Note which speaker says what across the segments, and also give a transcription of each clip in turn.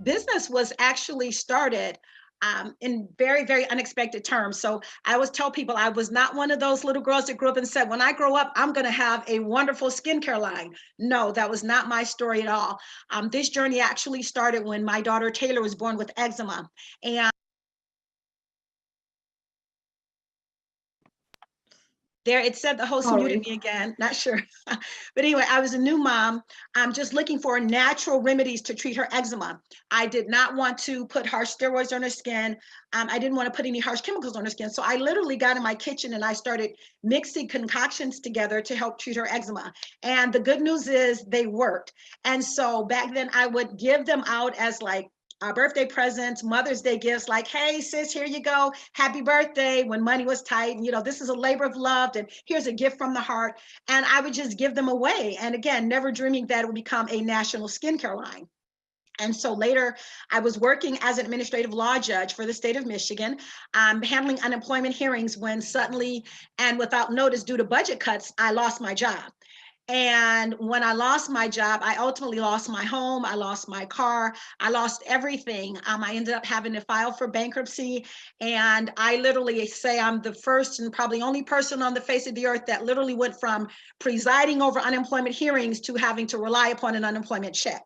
Speaker 1: business was actually started in very, very unexpected terms. So I always tell people I was not one of those little girls that grew up and said, when I grow up, I'm going to have a wonderful skincare line. No, that was not my story at all. This journey actually started when my daughter Taylor was born with eczema. And there, it said the host muted me again, not sure. But anyway, I was a new mom. I'm just looking for natural remedies to treat her eczema. I did not want to put harsh steroids on her skin. I didn't want to put any harsh chemicals on her skin. So I literally got in my kitchen and I started mixing concoctions together to help treat her eczema. And the good news is they worked. And so back then I would give them out as like birthday presents, Mother's Day gifts, like, hey, sis, here you go. Happy birthday, when money was tight. And, you know, this is a labor of love, and here's a gift from the heart. And I would just give them away. And again, never dreaming that it would become a national skincare line. And so later, I was working as an administrative law judge for the state of Michigan, handling unemployment hearings when suddenly and without notice, due to budget cuts, I lost my job. And when I lost my job, I ultimately lost my home, I lost my car, I lost everything. I ended up having to file for bankruptcy. And I literally say I'm the first and probably only person on the face of the earth that literally went from presiding over unemployment hearings to having to rely upon an unemployment check.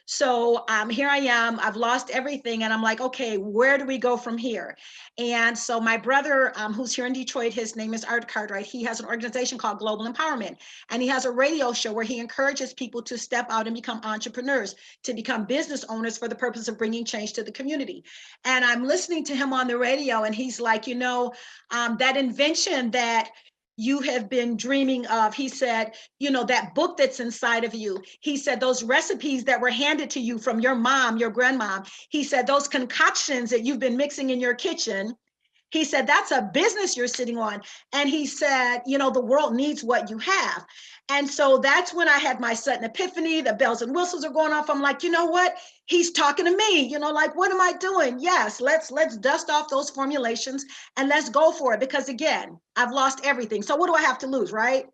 Speaker 1: So here I am, I've lost everything. And I'm like, okay, where do we go from here? And so my brother, who's here in Detroit, his name is Art Cartwright. He has an organization called Global Empowerment. And he has a radio show where he encourages people to step out and become entrepreneurs, to become business owners for the purpose of bringing change to the community. And I'm listening to him on the radio and he's like, you know, that invention that you have been dreaming of. He said, you know, that book that's inside of you. He said, those recipes that were handed to you from your mom, your grandmom. He said, those concoctions that you've been mixing in your kitchen. He said, that's a business you're sitting on. And he said, you know, the world needs what you have. And so that's when I had my sudden epiphany, the bells and whistles are going off. I'm like, you know what? He's talking to me, you know, like, what am I doing? Yes, let's dust off those formulations and let's go for it. Because again, I've lost everything. So what do I have to lose, right?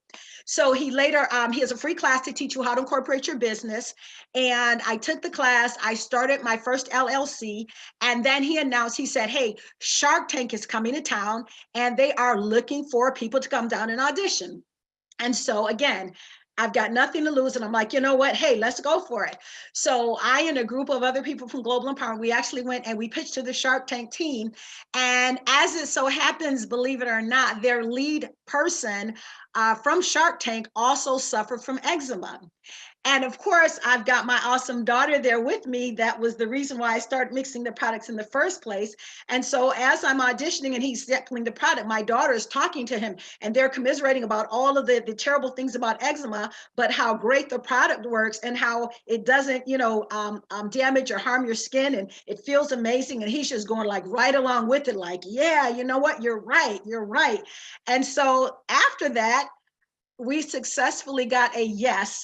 Speaker 1: So he later, he has a free class to teach you how to incorporate your business. And I took the class, I started my first LLC. And then he announced, he said, hey, Shark Tank is coming to town and they are looking for people to come down and audition. And so again, I've got nothing to lose. And I'm like, you know what? Hey, let's go for it. So I and a group of other people from Global Empowerment, we actually went and we pitched to the Shark Tank team. And as it so happens, believe it or not, their lead person from Shark Tank also suffered from eczema. And of course, I've got my awesome daughter there with me. That was the reason why I started mixing the products in the first place. And so as I'm auditioning and he's sampling the product, my daughter is talking to him and they're commiserating about all of the terrible things about eczema, but how great the product works and how it doesn't, you know, damage or harm your skin. And it feels amazing. And he's just going like right along with it. Like, yeah, you know what? You're right. You're right. And so after that, we successfully got a yes.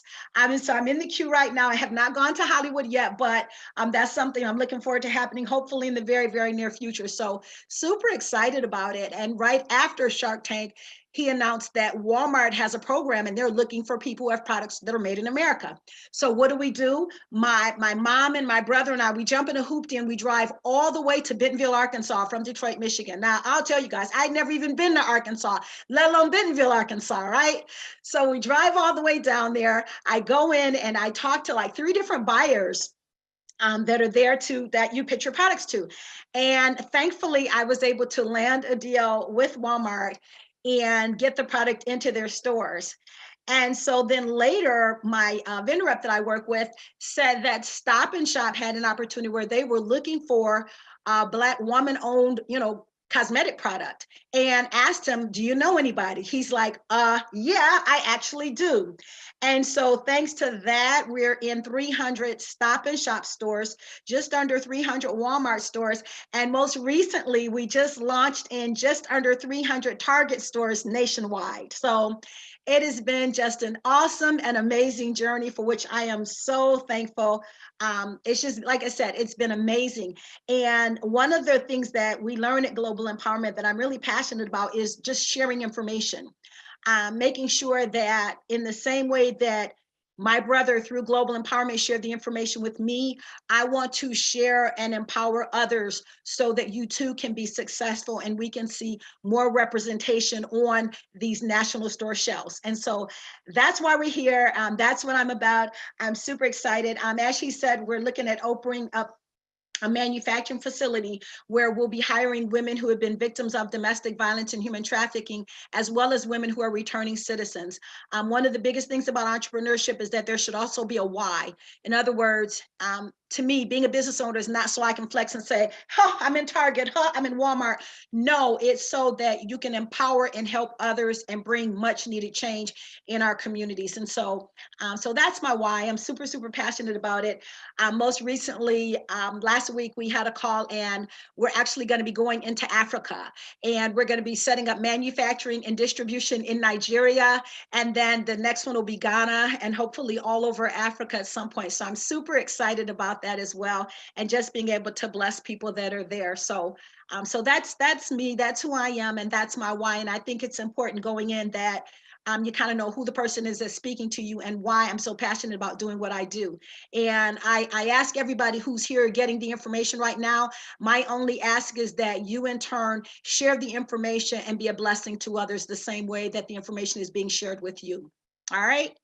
Speaker 1: So I'm in the queue right now. I have not gone to Hollywood yet, but that's something I'm looking forward to happening hopefully in the very, very near future. So super excited about it. And right after Shark Tank, he announced that Walmart has a program and they're looking for people who have products that are made in America. So what do? My mom and my brother and I, we jump in a hoopty and we drive all the way to Bentonville, Arkansas from Detroit, Michigan. Now, I'll tell you guys, I'd never even been to Arkansas, let alone Bentonville, Arkansas, right? So we drive all the way down there. I go in and I talk to like 3 different buyers that are there that you pitch your products to. And thankfully, I was able to land a deal with Walmart and get the product into their stores. And so then later, my vendor rep that I work with said that Stop and Shop had an opportunity where they were looking for a Black woman-owned, you know, cosmetic product, and asked him, do you know anybody? He's like, yeah, I actually do. And so thanks to that, we're in 300 Stop and Shop stores, just under 300 Walmart stores. And most recently, we just launched in just under 300 Target stores nationwide. So it has been just an awesome and amazing journey for which I am so thankful. It's just, like I said, it's been amazing. And one of the things that we learn at Global Empowerment that I'm really passionate about is just sharing information, making sure that in the same way that My brother, through Global Empowerment, shared the information with me. I want to share and empower others so that you too can be successful and we can see more representation on these national store shelves. And so that's why we're here. That's what I'm about. I'm super excited. As she said, we're looking at opening up a manufacturing facility where we'll be hiring women who have been victims of domestic violence and human trafficking, as well as women who are returning citizens. One of the biggest things about entrepreneurship is that there should also be a why. In other words, to me, being a business owner is not so I can flex and say, huh, I'm in Target, huh, I'm in Walmart. No, it's so that you can empower and help others and bring much needed change in our communities. And so that's my why. I'm super, super passionate about it. Most recently, last week, we had a call and we're actually going to be going into Africa, and we're going to be setting up manufacturing and distribution in Nigeria. And then the next one will be Ghana and hopefully all over Africa at some point. So I'm super excited about that as well. And just being able to bless people that are there. So that's me, that's who I am, and that's my why. And I think it's important going in that you kind of know who the person is that's speaking to you and why I'm so passionate about doing what I do. And I ask everybody who's here getting the information right now, my only ask is that you in turn share the information and be a blessing to others the same way that the information is being shared with you. All right.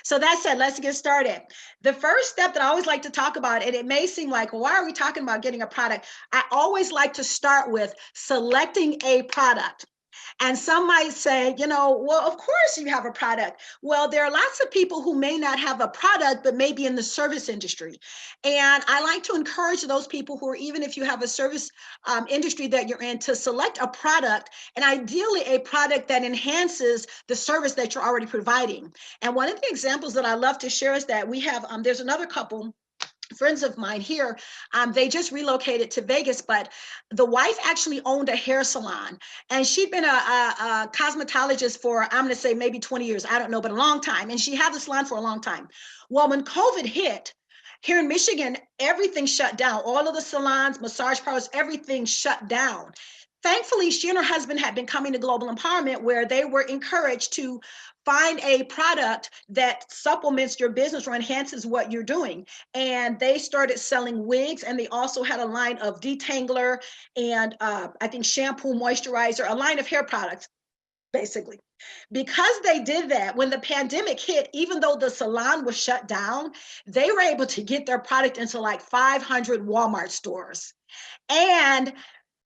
Speaker 1: So that said, let's get started. The first step that I always like to talk about, and it may seem like, well, why are we talking about getting a product? I always like to start with selecting a product. And some might say, well, of course you have a product. Well, there are lots of people who may not have a product, but maybe in the service industry. And I like to encourage those people who are, even if you have a service industry that you're in, to select a product, and ideally a product that enhances the service that you're already providing. And one of the examples that I love to share is that we have, there's another couple, friends of mine here, they just relocated to Vegas, but the wife actually owned a hair salon, and she'd been a cosmetologist for, I'm going to say maybe 20 years, I don't know, but a long time. And she had the salon for a long time. Well, when COVID hit, here in Michigan, everything shut down. All of the salons, massage parlors, everything shut down. Thankfully, she and her husband had been coming to Global Empowerment, where they were encouraged to find a product that supplements your business or enhances what you're doing. And they started selling wigs, and they also had a line of detangler and I think shampoo, moisturizer, a line of hair products, basically. Because they did that, when the pandemic hit, even though the salon was shut down, they were able to get their product into like 500 Walmart stores. And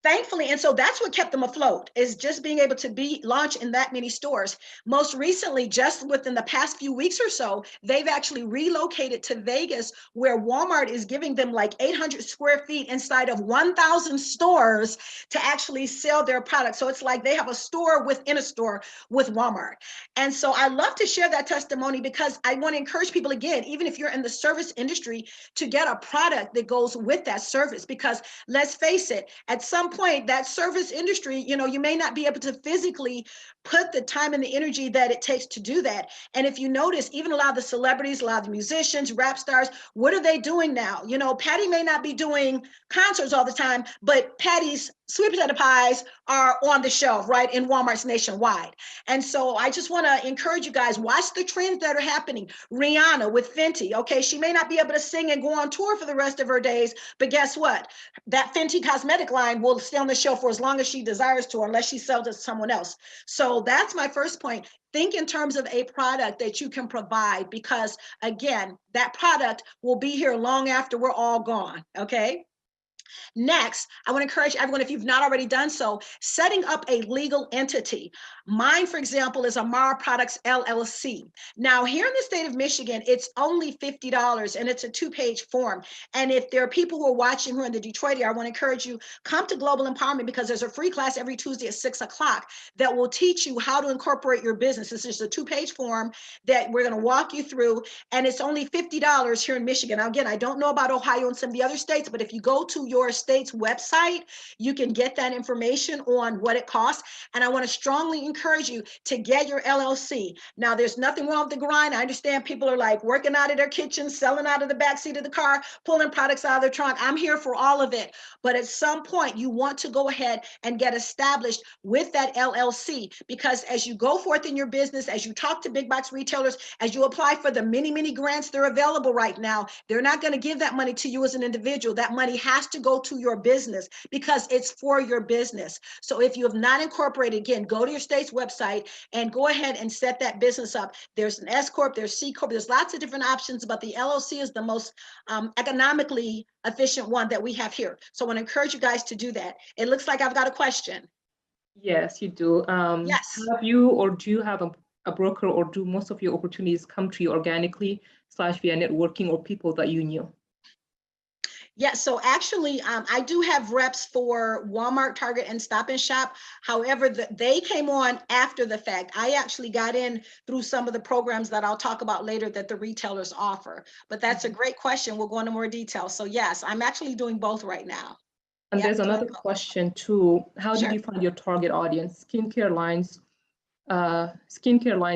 Speaker 1: thankfully, and so that's what kept them afloat, is just being able to be launched in that many stores. Most recently, just within the past few weeks or so, they've actually relocated to Vegas, where Walmart is giving them like 800 square feet inside of 1,000 stores to actually sell their products. So it's like they have a store within a store with Walmart. And so I love to share that testimony, because I want to encourage people, again, even if you're in the service industry, to get a product that goes with that service. Because let's face it, at some point, that service industry, you may not be able to physically put the time and the energy that it takes to do that. And if you notice, even a lot of the celebrities, a lot of the musicians, rap stars, what are they doing now? Patty may not be doing concerts all the time, but Patty's sweet potato pies are on the shelf, right, in Walmart's nationwide. And so I just want to encourage you guys, watch the trends that are happening. Rihanna with Fenty, okay, she may not be able to sing and go on tour for the rest of her days, but guess what? That Fenty cosmetic line will stay on the shelf for as long as she desires to, unless she sells it to someone else. So that's my first point. Think in terms of a product that you can provide, because again, that product will be here long after we're all gone, okay? Next, I want to encourage everyone, if you've not already done so, setting up a legal entity. Mine, for example, is Amarra Products LLC. Now, here in the state of Michigan, it's only $50, and it's a 2-page form. And if there are people who are watching who are in the Detroit area, I want to encourage you, come to Global Empowerment, because there's a free class every Tuesday at 6 o'clock that will teach you how to incorporate your business. This is a 2-page form that we're going to walk you through, and it's only $50 here in Michigan. Now, again, I don't know about Ohio and some of the other states, but if you go to your state's website, you can get that information on what it costs. And I want to strongly encourage you to get your LLC. Now, there's nothing wrong with the grind. I understand people are like working out of their kitchen, selling out of the backseat of the car, pulling products out of their trunk. I'm here for all of it. But at some point, you want to go ahead and get established with that LLC, because as you go forth in your business, as you talk to big box retailers, as you apply for the many, many grants that are available right now, they're not going to give that money to you as an individual. That money has to go to your business because it's for your business. So if you have not incorporated, again, go to your state's website and go ahead and set that business up. There's an S Corp, there's C Corp, there's lots of different options, but the LLC is the most economically efficient one that we have here. So I want to encourage you guys to do that. It looks like I've got a question.
Speaker 2: Yes, you do.
Speaker 1: Yes.
Speaker 2: Have you or do you have a broker, or do most of your opportunities come to you organically / via networking or people that you knew?
Speaker 1: Yeah, so actually, I do have reps for Walmart, Target, and Stop and Shop. However, they came on after the fact. I actually got in through some of the programs that I'll talk about later that the retailers offer. But that's a great question. We'll go into more detail. So yes, I'm actually doing both right now.
Speaker 2: And
Speaker 1: Yep,
Speaker 2: there's another question too. How
Speaker 1: Sure.
Speaker 2: did you find your target audience? Skincare lines,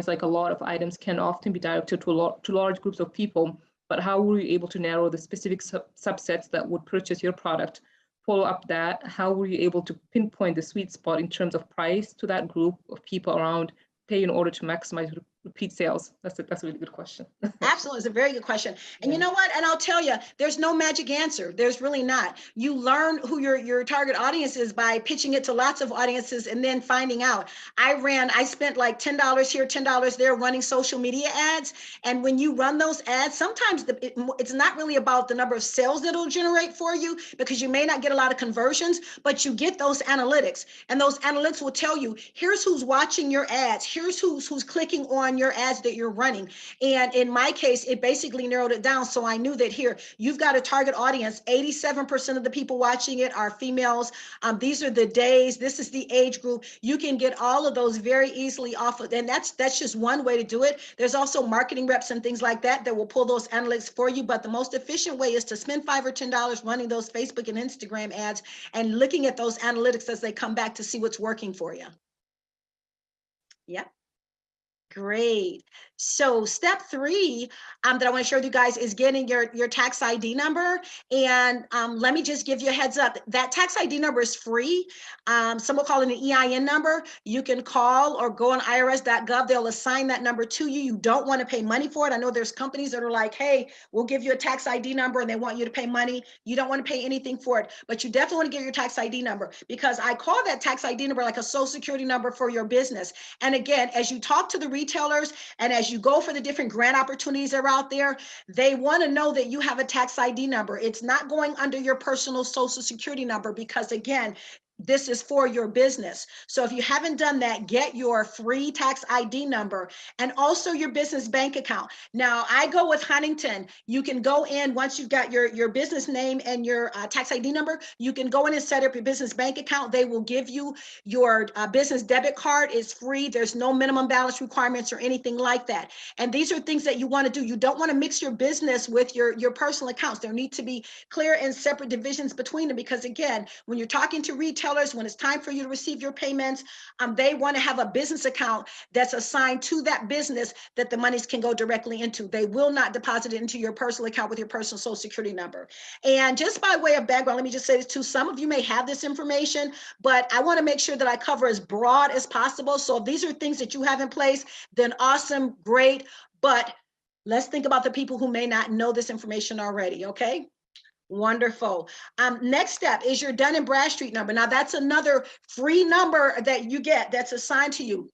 Speaker 2: like a lot of items, can often be directed to large groups of people. But how were you able to narrow the specific subsets that would purchase your product? Follow up that, how were you able to pinpoint the sweet spot in terms of price to that group of people around pay in order to maximize repeat sales? That's a really good question.
Speaker 1: Absolutely, it's a very good question. And
Speaker 2: Yeah.
Speaker 1: you know what? And I'll tell you, there's no magic answer. There's really not. You learn who your target audience is by pitching it to lots of audiences and then finding out. I spent like $10 here, $10 there running social media ads. And when you run those ads, sometimes it's not really about the number of sales that it'll generate for you, because you may not get a lot of conversions, but you get those analytics. And those analytics will tell you, here's who's watching your ads. Here's who's clicking on your ads that you're running. And in my case, it basically narrowed it down. So I knew that here, you've got a target audience. 87% of the people watching it are females. These are the days. This is the age group. You can get all of those very easily off of, and that's just one way to do it. There's also marketing reps and things like that will pull those analytics for you. But the most efficient way is to spend $5 or $10 running those Facebook and Instagram ads and looking at those analytics as they come back to see what's working for you. Yep. Great. So step 3 that I want to share with you guys is getting your tax ID number. And let me just give you a heads up. That tax ID number is free. Some will call it an EIN number. You can call or go on irs.gov. They'll assign that number to you. You don't want to pay money for it. I know there's companies that are like, hey, we'll give you a tax ID number, and they want you to pay money. You don't want to pay anything for it, but you definitely want to get your tax ID number, because I call that tax ID number like a social security number for your business. And again, as you talk to the retailers and as you go for the different grant opportunities that are out there, they want to know that you have a tax ID number. It's not going under your personal social security number, because again, this is for your business. So if you haven't done that, get your free tax ID number and also your business bank account. Now, I go with Huntington. You can go in once you've got your business name and your tax ID number, you can go in and set up your business bank account. They will give you your business debit card. Is free. There's no minimum balance requirements or anything like that. And these are things that you want to do. You don't want to mix your business with your personal accounts. There need to be clear and separate divisions between them, because again, when you're talking to retailers, when it's time for you to receive your payments, they want to have a business account that's assigned to that business that the monies can go directly into. They will not deposit it into your personal account with your personal social security number. And just by way of background, let me just say this too. Some of you may have this information, but I want to make sure that I cover as broad as possible. So if these are things that you have in place, then awesome, great. But let's think about the people who may not know this information already, okay? Wonderful. Next step is your Dun & Bradstreet number. Now, that's another free number that you get that's assigned to you.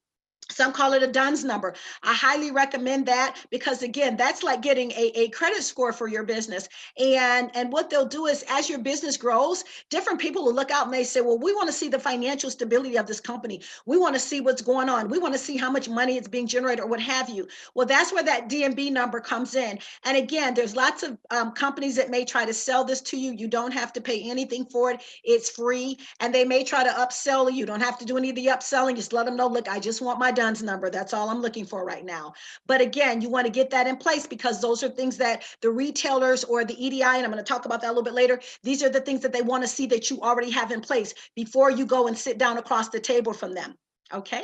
Speaker 1: Some call it a DUNS number. I highly recommend that, because again, that's like getting a credit score for your business. And what they'll do is, as your business grows, different people will look out and they say, well, we want to see the financial stability of this company. We want to see what's going on. We want to see how much money is being generated or what have you. Well, that's where that D&B number comes in. And again, there's lots of companies that may try to sell this to you. You don't have to pay anything for it. It's free. And they may try to upsell you. You don't have to do any of the upselling. Just let them know, look, I just want my DUNS number. That's all I'm looking for right now. But again, you want to get that in place because those are things that the retailers or the EDI, and I'm going to talk about that a little bit later, these are the things that they want to see that you already have in place before you go and sit down across the table from them. Okay.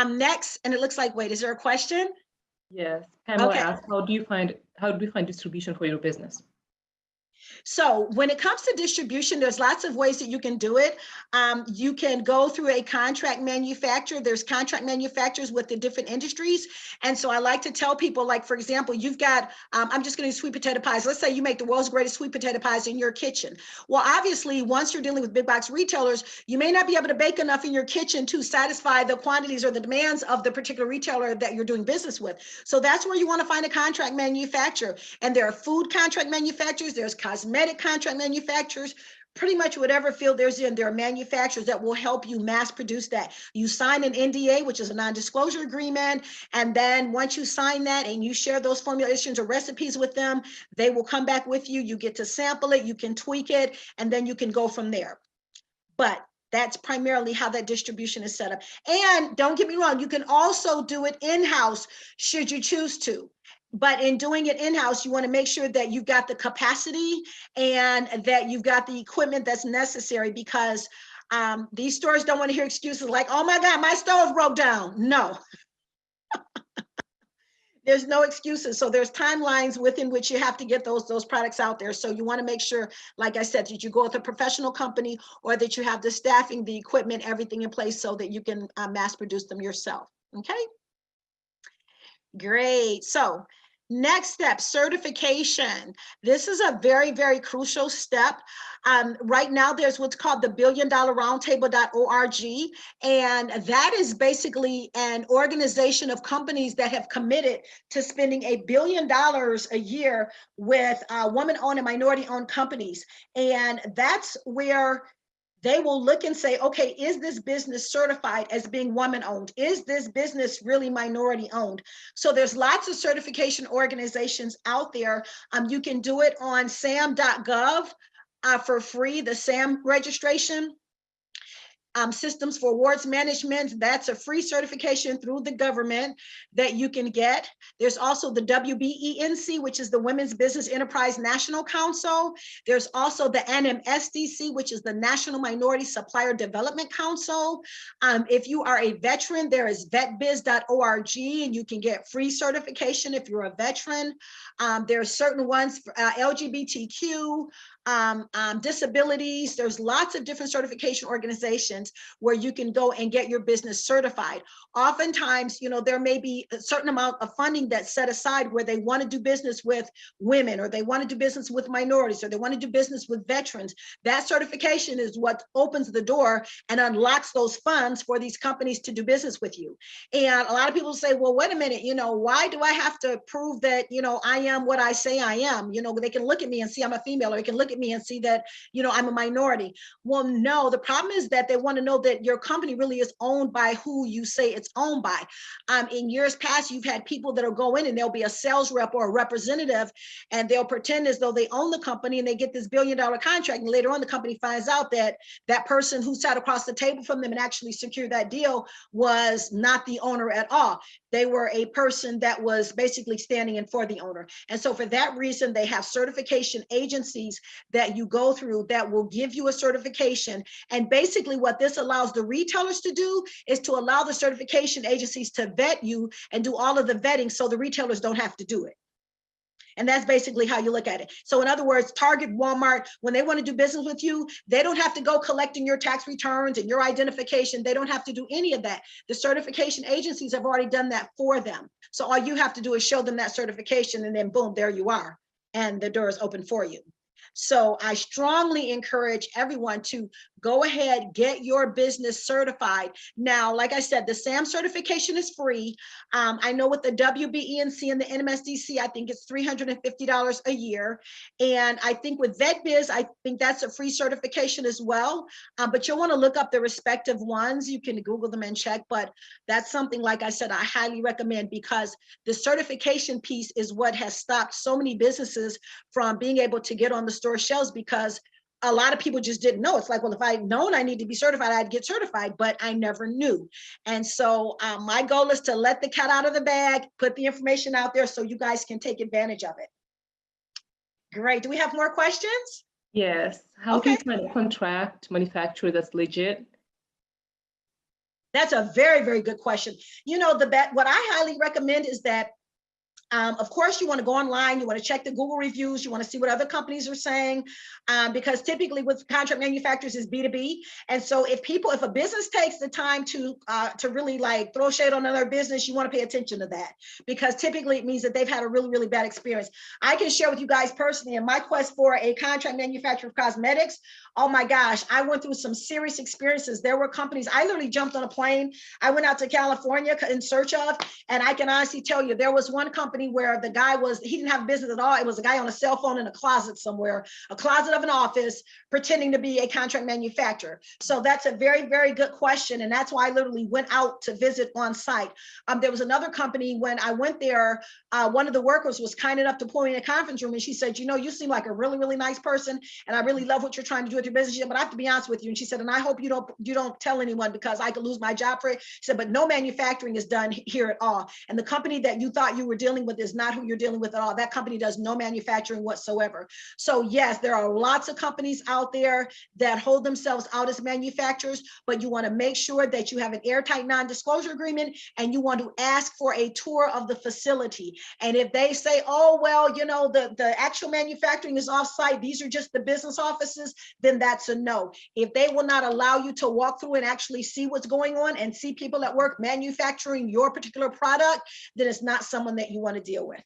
Speaker 1: Next, and it looks like, wait, is there a question?
Speaker 2: Yes, Pamela
Speaker 1: Okay.
Speaker 2: asked, how do you find distribution for your business?
Speaker 1: So when it comes to distribution, there's lots of ways that you can do it. You can go through a contract manufacturer. There's contract manufacturers with the different industries. And so I like to tell people, like, for example, you've got, I'm just going to sweet potato pies. Let's say you make the world's greatest sweet potato pies in your kitchen. Well, obviously, once you're dealing with big box retailers, you may not be able to bake enough in your kitchen to satisfy the quantities or the demands of the particular retailer that you're doing business with. So that's where you want to find a contract manufacturer. And there are food contract manufacturers, there's cosmetic contract manufacturers, pretty much whatever field there's in, there are manufacturers that will help you mass produce that. You sign an NDA, which is a non-disclosure agreement. And then once you sign that and you share those formulations or recipes with them, they will come back with you. You get to sample it, you can tweak it, and then you can go from there. But that's primarily how that distribution is set up. And don't get me wrong, you can also do it in-house should you choose to. But in doing it in-house, you want to make sure that you've got the capacity and that you've got the equipment that's necessary, because these stores don't want to hear excuses like, oh my God, my stove broke down. No. There's no excuses. So there's timelines within which you have to get those products out there. So you want to make sure, like I said, that you go with a professional company or that you have the staffing, the equipment, everything in place so that you can mass produce them yourself. Okay. Great. So next step, certification. This is a very, very crucial step. Right now, there's what's called the billiondollarroundtable.org, and that is basically an organization of companies that have committed to spending $1 billion a year with woman-owned and minority-owned companies. And that's where they will look and say, okay, is this business certified as being woman-owned? Is this business really minority-owned? So there's lots of certification organizations out there. You can do it on sam.gov for free, the SAM registration. Systems for Awards Management, that's a free certification through the government that you can get. There's also the WBENC, which is the Women's Business Enterprise National Council. There's also the NMSDC, which is the National Minority Supplier Development Council. If you are a veteran, there is vetbiz.org, and you can get free certification if you're a veteran. There are certain ones for LGBTQ, disabilities. There's lots of different certification organizations where you can go and get your business certified. Oftentimes, there may be a certain amount of funding that's set aside where they want to do business with women, or they want to do business with minorities, or they want to do business with veterans. That certification is what opens the door and unlocks those funds for these companies to do business with you. And a lot of people say, well, wait a minute, why do I have to prove that, I am what I say I am? They can look at me and see I'm a female, or they can look at me and see that, I'm a minority. Well, no, the problem is that they want to know that your company really is owned by who you say it's owned by. In years past, you've had people that'll go in and they'll be a sales rep or a representative, and they'll pretend as though they own the company, and they get this $1 billion contract. And later on, the company finds out that that person who sat across the table from them and actually secured that deal was not the owner at all. They were a person that was basically standing in for the owner. And so for that reason, they have certification agencies that you go through that will give you a certification. And basically what this allows the retailers to do is to allow the certification agencies to vet you and do all of the vetting so the retailers don't have to do it. And that's basically how you look at it. So in other words, Target, Walmart, when they want to do business with you, they don't have to go collecting your tax returns and your identification. They don't have to do any of that. The certification agencies have already done that for them. So all you have to do is show them that certification, and then boom, there you are. And the door is open for you. So I strongly encourage everyone to go ahead, get your business certified. Now, like I said, the SAM certification is free. I know with the WBENC and the NMSDC, I think it's $350 a year. And I think with VetBiz, I think that's a free certification as well. But you'll want to look up the respective ones. You can Google them and check, but that's something, like I said, I highly recommend, because the certification piece is what has stopped so many businesses from being able to get on the store shelves, because a lot of people just didn't know. It's like, well, if I'd known I need to be certified, I'd get certified, but I never knew. And so my goal is to let the cat out of the bag, put the information out there so you guys can take advantage of it. Great. Do we have more questions?
Speaker 2: Yes. How do you find a contract manufacturer that's legit?
Speaker 1: That's a very, very good question. You know, what I highly recommend is that of course, you want to go online, you want to check the Google reviews, you want to see what other companies are saying, because typically with contract manufacturers is B2B. And so if a business takes the time to really like throw shade on another business, you want to pay attention to that, because typically it means that they've had a really, really bad experience. I can share with you guys personally, in my quest for a contract manufacturer of cosmetics, oh my gosh, I went through some serious experiences. There were companies, I literally jumped on a plane. I went out to California in search of, and I can honestly tell you, there was one company where the guy he didn't have business at all. It was a guy on a cell phone in a closet somewhere, a closet of an office, pretending to be a contract manufacturer. So that's a very, very good question. And that's why I literally went out to visit on site. There was another company, when I went there, one of the workers was kind enough to pull me in a conference room, and she said, you know, you seem like a really, really nice person, and I really love what you're trying to do with your business. She said, but I have to be honest with you. And she said, and I hope you don't tell anyone, because I could lose my job for it. She said, but no manufacturing is done here at all. And the company that you thought you were dealing with is not who you're dealing with at all. That company does no manufacturing whatsoever. So yes, there are lots of companies out there that hold themselves out as manufacturers, but you want to make sure that you have an airtight non-disclosure agreement, and you want to ask for a tour of the facility. And if they say, oh, well, you know, the actual manufacturing is off-site, these are just the business offices, then that's a no. If they will not allow you to walk through and actually see what's going on and see people at work manufacturing your particular product, then it's not someone that you want to deal with.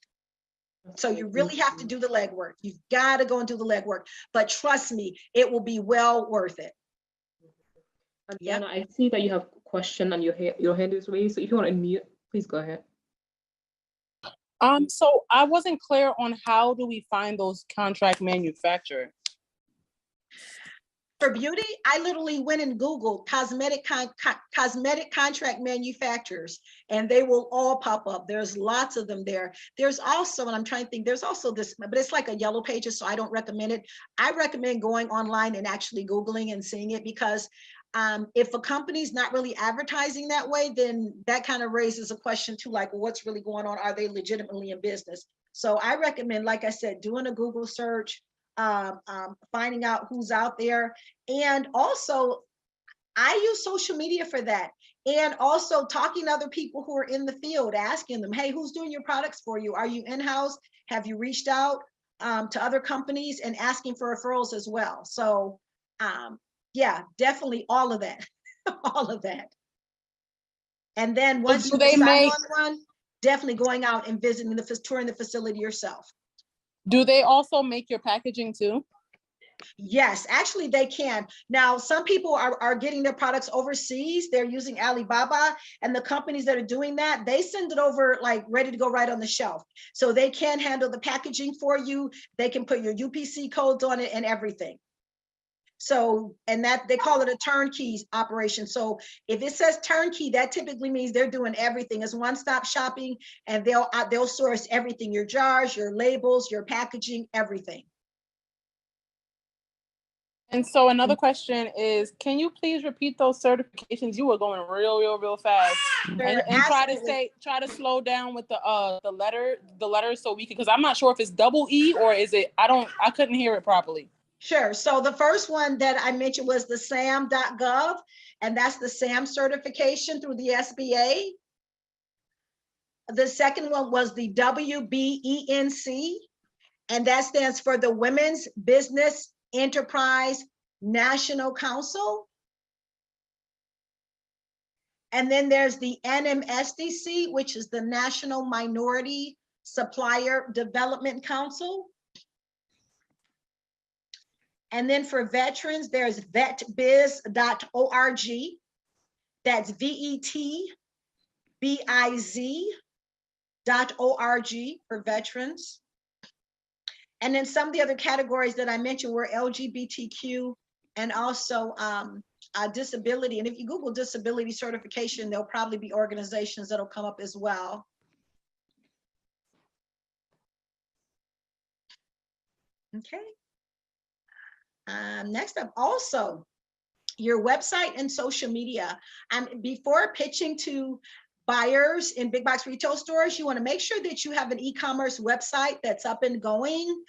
Speaker 1: So you really have to do the legwork. You've got to go and do the legwork. But trust me, it will be well worth it.
Speaker 2: Yeah, I see that you have a question and your hand is raised. So if you want to unmute, please go ahead.
Speaker 3: So I wasn't clear on how do we find those contract manufacturers?
Speaker 1: For beauty, I literally went and Googled cosmetic contract manufacturers, and they will all pop up. There's lots of them there. There's also, and I'm trying to think, there's also this, but it's like a yellow pages, so I don't recommend it. I recommend going online and actually Googling and seeing it, because if a company's not really advertising that way, then that kind of raises a question too, like, well, what's really going on? Are they legitimately in business? So I recommend, like I said, doing a Google search, finding out who's out there. And also, I use social media for that. And also talking to other people who are in the field, asking them, hey, who's doing your products for you? Are you in-house? Have you reached out to other companies, and asking for referrals as well? So yeah, definitely all of that, all of that. And then once you decide on one, definitely going out and visiting touring the facility yourself.
Speaker 3: Do they also make your packaging too?
Speaker 1: Yes, actually they can. Now, some people are getting their products overseas. They're using Alibaba, and the companies that are doing that, they send it over like ready to go right on the shelf. So they can handle the packaging for you. They can put your UPC codes on it and everything. So, and that they call it a turnkey operation. So if it says turnkey, that typically means they're doing everything. It's one-stop shopping, and they'll source everything, your jars, your labels, your packaging, everything.
Speaker 3: And so another question is, can you please repeat those certifications? You were going real fast. And try to slow down with the letter so we can, because I'm not sure if it's double E or is it, I couldn't hear it properly.
Speaker 1: Sure. So the first one that I mentioned was the SAM.gov, and that's the SAM certification through the SBA. The second one was the WBENC, and that stands for the Women's Business Enterprise National Council. And then there's the NMSDC, which is the National Minority Supplier Development Council. And then for veterans, there's vetbiz.org. That's vetbiz.org for veterans. And then some of the other categories that I mentioned were LGBTQ and also disability. And if you Google disability certification, there'll probably be organizations that'll come up as well. Okay. Next up, also your website and social media. Before pitching to buyers in big box retail stores, you want to make sure that you have an e-commerce website that's up and going,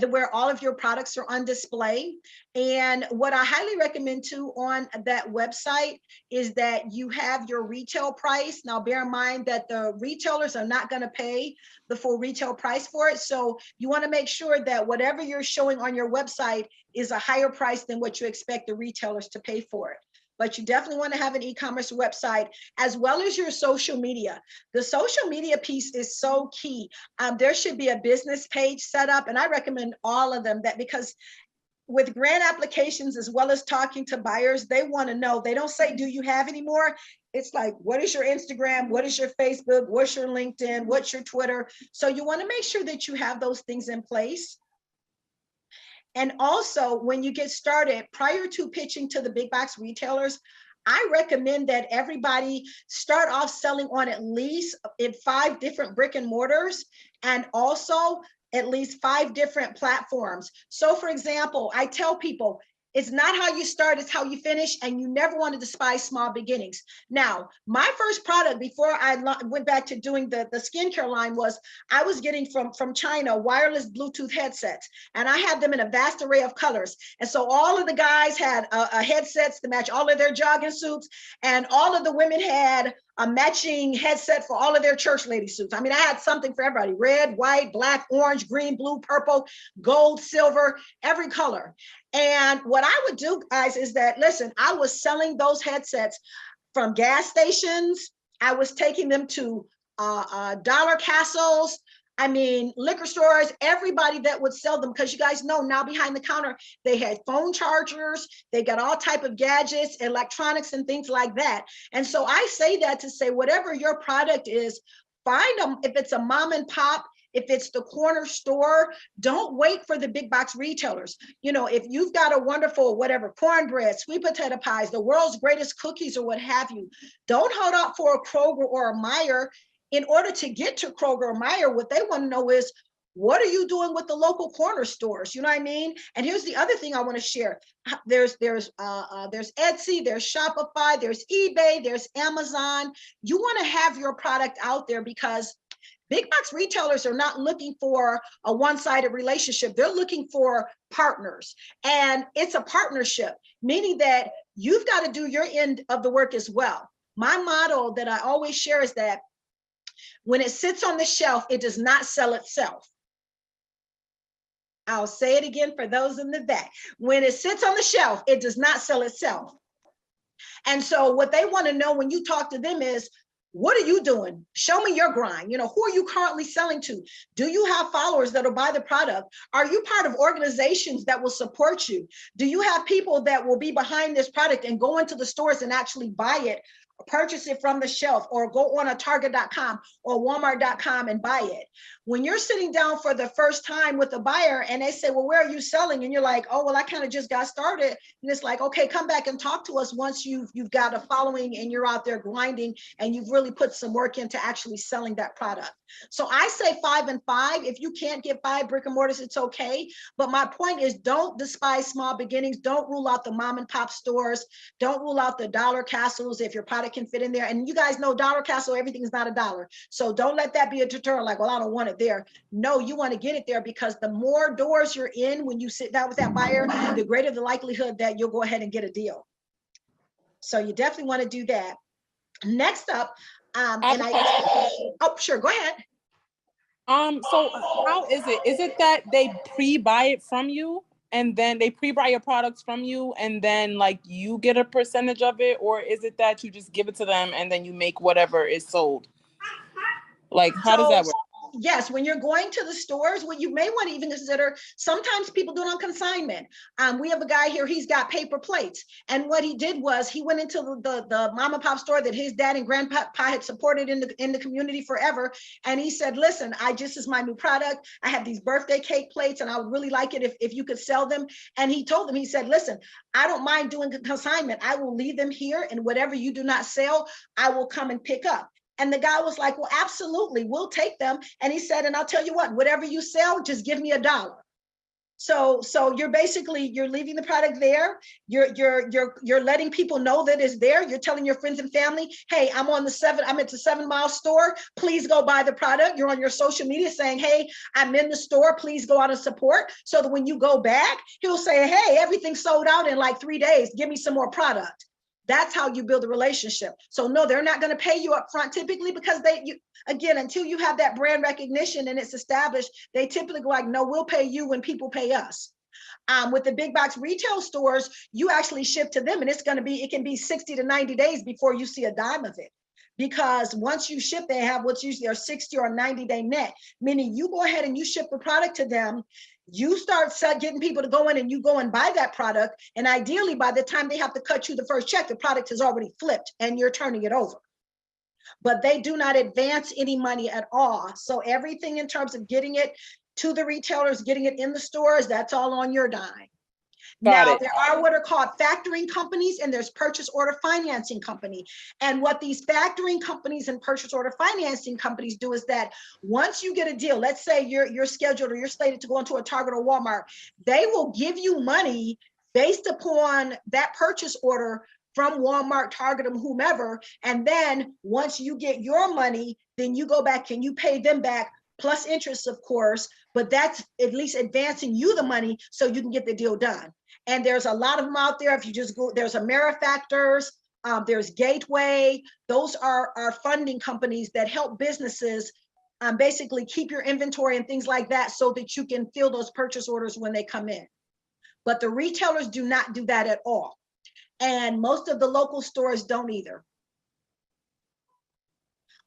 Speaker 1: where all of your products are on display. And what I highly recommend too on that website is that you have your retail price. Now, bear in mind that the retailers are not going to pay the full retail price for it. So you want to make sure that whatever you're showing on your website is a higher price than what you expect the retailers to pay for it. But you definitely want to have an e-commerce website as well as your social media. The social media piece is so key. There should be a business page set up, and I recommend all of them, that because with grant applications as well as talking to buyers, they want to know. They don't say, do you have any more? It's like, what is your Instagram? What is your Facebook? What's your LinkedIn? What's your Twitter? So you want to make sure that you have those things in place. And also, when you get started, prior to pitching to the big box retailers, I recommend that everybody start off selling on at least in 5 different brick and mortars, and also at least 5 different platforms. So for example, I tell people, it's not how you start, it's how you finish, and you never want to despise small beginnings. Now, my first product before I went back to doing the skincare line was, I was getting from China wireless Bluetooth headsets, and I had them in a vast array of colors. And so all of the guys had headsets to match all of their jogging suits, and all of the women had a matching headset for all of their church lady suits. I mean, I had something for everybody: red, white, black, orange, green, blue, purple, gold, silver, every color. And what I would do, guys, is that, listen, I was selling those headsets from gas stations. I was taking them to dollar castles. I mean, liquor stores, everybody that would sell them, because you guys know now behind the counter, they had phone chargers, they got all type of gadgets, electronics, and things like that. And so I say that to say, whatever your product is, find them. If it's a mom and pop, if it's the corner store, don't wait for the big box retailers. You know, if you've got a wonderful, whatever, cornbread, sweet potato pies, the world's greatest cookies, or what have you, don't hold out for a Kroger or a Meijer. In order to get to Kroger or Meijer, what they want to know is, what are you doing with the local corner stores? You know what I mean? And here's the other thing I want to share. There's Etsy, there's Shopify, there's eBay, there's Amazon. You want to have your product out there, because big box retailers are not looking for a one-sided relationship. They're looking for partners. And it's a partnership, meaning that you've got to do your end of the work as well. My motto that I always share is that when it sits on the shelf, it does not sell itself. I'll say it again for those in the back. When it sits on the shelf, it does not sell itself. And so what they want to know when you talk to them is, what are you doing? Show me your grind. You know, who are you currently selling to? Do you have followers that'll buy the product? Are you part of organizations that will support you? Do you have people that will be behind this product and go into the stores and actually buy it, purchase it from the shelf, or go on a Target.com or Walmart.com and buy it? When you're sitting down for the first time with a buyer and they say, well, where are you selling? And you're like, oh, well, I kind of just got started. And it's like, okay, come back and talk to us once you've got a following and you're out there grinding and you've really put some work into actually selling that product. So I say 5 and 5. If you can't get 5 brick and mortars, it's okay. But my point is, don't despise small beginnings. Don't rule out the mom and pop stores. Don't rule out the dollar castles if your product can fit in there. And you guys know dollar castle, everything is not $1. So don't let that be a deterrent, like, well, I don't want it there. No, you want to get it there, because the more doors you're in when you sit down with that buyer, the greater the likelihood that you'll go ahead and get a deal. So you definitely want to do that. Next up, oh, sure, go ahead.
Speaker 3: So how is it? Is it that they pre-buy it from you, and then they pre-buy your products from you, and then like you get a percentage of it? Or is it that you just give it to them and then you make whatever is sold? Like, how does that work?
Speaker 1: Yes, when you're going to the stores, what you may want to even consider, sometimes people do it on consignment. We have a guy here, he's got paper plates. And what he did was he went into the mom and pop store that his dad and grandpa had supported in the community forever. And he said, listen, this is my new product. I have these birthday cake plates and I would really like it if you could sell them. And he told them, he said, listen, I don't mind doing consignment. I will leave them here, and whatever you do not sell, I will come and pick up. And the guy was like, well, absolutely, we'll take them. And he said, and I'll tell you what, whatever you sell, just give me $1. So you're basically, you're leaving the product there. You're letting people know that it's there. You're telling your friends and family, hey, I'm at the 7 Mile store. Please go buy the product. You're on your social media saying, hey, I'm in the store. Please go out and support. So that when you go back, he'll say, hey, everything's sold out in like 3 days. Give me some more product. That's how you build a relationship. So no, they're not going to pay you up front typically, because again, until you have that brand recognition and it's established, they typically go like, no, we'll pay you when people pay us. With the big box retail stores, you actually ship to them, and it can be 60 to 90 days before you see a dime of it. Because once you ship, they have what's usually a 60 or 90-day net, meaning you go ahead and you ship the product to them. You start getting people to go in and you go and buy that product. And ideally, by the time they have to cut you the first check, the product has already flipped and you're turning it over. But they do not advance any money at all. So everything in terms of getting it to the retailers, getting it in the stores, that's all on your dime. Now, there are what are called factoring companies, and there's purchase order financing company. And what these factoring companies and purchase order financing companies do is that once you get a deal, let's say you're scheduled or you're slated to go into a Target or Walmart, they will give you money based upon that purchase order from Walmart, Target, or whomever. And then once you get your money, then you go back and you pay them back, plus interest, of course, but that's at least advancing you the money so you can get the deal done. And there's a lot of them out there. If you just go, there's Amarra Factors, there's Gateway. Those are funding companies that help businesses basically keep your inventory and things like that so that you can fill those purchase orders when they come in. But the retailers do not do that at all. And most of the local stores don't either.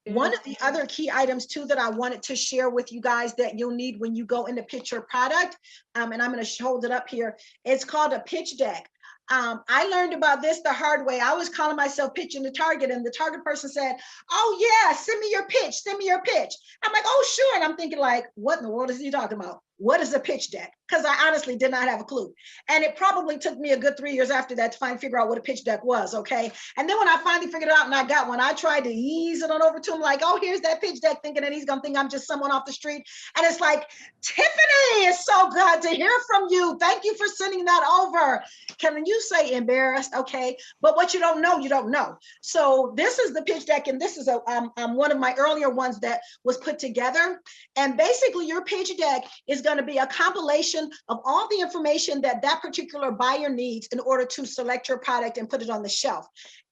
Speaker 1: One of the other key items too that I wanted to share with you guys that you'll need when you go in to pitch your product, and I'm going to hold it up here, it's called a pitch deck. I learned about this the hard way. I was calling myself pitching to Target, and the Target person said, oh yeah, send me your pitch, send me your pitch. I'm like, oh sure. And I'm thinking like, what in the world is he talking about? What is a pitch deck? Because I honestly did not have a clue. And it probably took me a good 3 years after that to finally figure out what a pitch deck was, okay? And then when I finally figured it out and I got one, I tried to ease it on over to him like, oh, here's that pitch deck, thinking that he's gonna think I'm just someone off the street. And it's like, Tiffany, it's so good to hear from you. Thank you for sending that over. Can you say embarrassed? Okay, but what you don't know, you don't know. So this is the pitch deck, and this is one of my earlier ones that was put together. And basically your pitch deck is going to be a compilation of all the information that that particular buyer needs in order to select your product and put it on the shelf.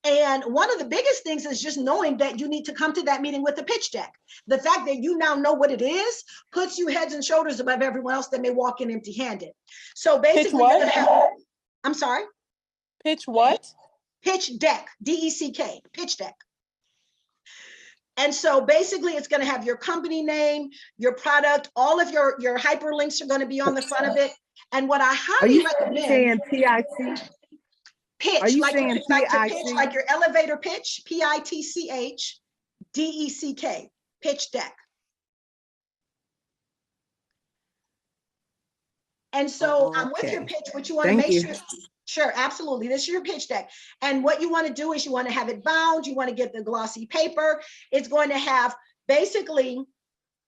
Speaker 1: And one of the biggest things is just knowing that you need to come to that meeting with a pitch deck. The fact that you now know what it is puts you heads and shoulders above everyone else that may walk in empty-handed. So basically,
Speaker 3: pitch what?
Speaker 1: I'm sorry?
Speaker 3: Pitch what?
Speaker 1: Pitch deck, D-E-C-K, pitch deck. And so basically it's going to have your company name, your product, all of your hyperlinks are going to be on the front of it. And what I highly recommend—
Speaker 4: Are you saying P-I-T?
Speaker 1: Pitch,
Speaker 4: Are you
Speaker 1: like
Speaker 4: saying
Speaker 1: pitch, like your elevator pitch, P-I-T-C-H-D-E-C-K, pitch deck. And so with your pitch, what you want to make sure— Sure, absolutely. This is your pitch deck. And what you want to do is you want to have it bound. You want to get the glossy paper. It's going to have basically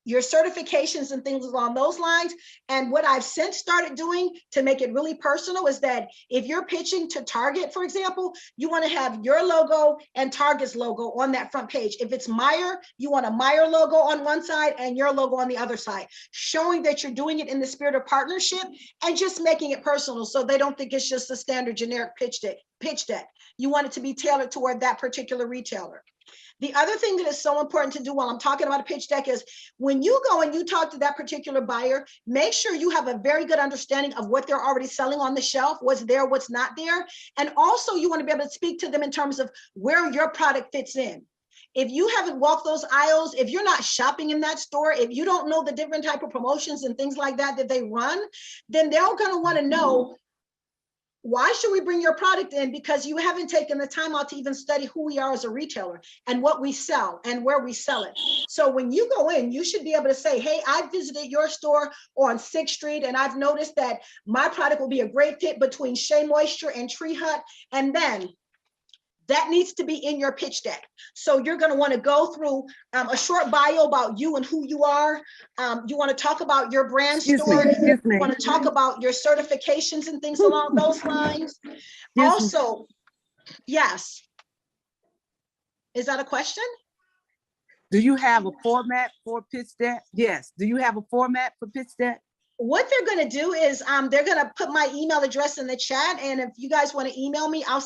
Speaker 1: your certifications and things along those lines. And what I've since started doing to make it really personal is that if you're pitching to Target, for example, you want to have your logo and Target's logo on that front page. If it's Meijer, you want a Meijer logo on one side and your logo on the other side, showing that you're doing it in the spirit of partnership and just making it personal so they don't think it's just a standard generic pitch deck. You want it to be tailored toward that particular retailer. The other thing that is so important to do while I'm talking about a pitch deck is when you go and you talk to that particular buyer, make sure you have a very good understanding of what they're already selling on the shelf, what's there, what's not there. And also you want to be able to speak to them in terms of where your product fits in. If you haven't walked those aisles, if you're not shopping in that store, if you don't know the different type of promotions and things like that that they run, then they're going to want to know, why should we bring your product in? Because you haven't taken the time out to even study who we are as a retailer and what we sell and where we sell it. So when you go in, you should be able to say, hey, I visited your store on 6th Street and I've noticed that my product will be a great fit between Shea Moisture and Tree Hut. And then That needs to be in your pitch deck. So you're going to want to go through a short bio about you and who you are. You want to talk about your brand story. You want to talk about your certifications and things along those lines. Also, yes. Is that a question?
Speaker 4: Do you have a format for pitch deck? Yes. Do you have a format for pitch deck?
Speaker 1: What they're going to do is they're going to put my email address in the chat, and if you guys want to email me, I'll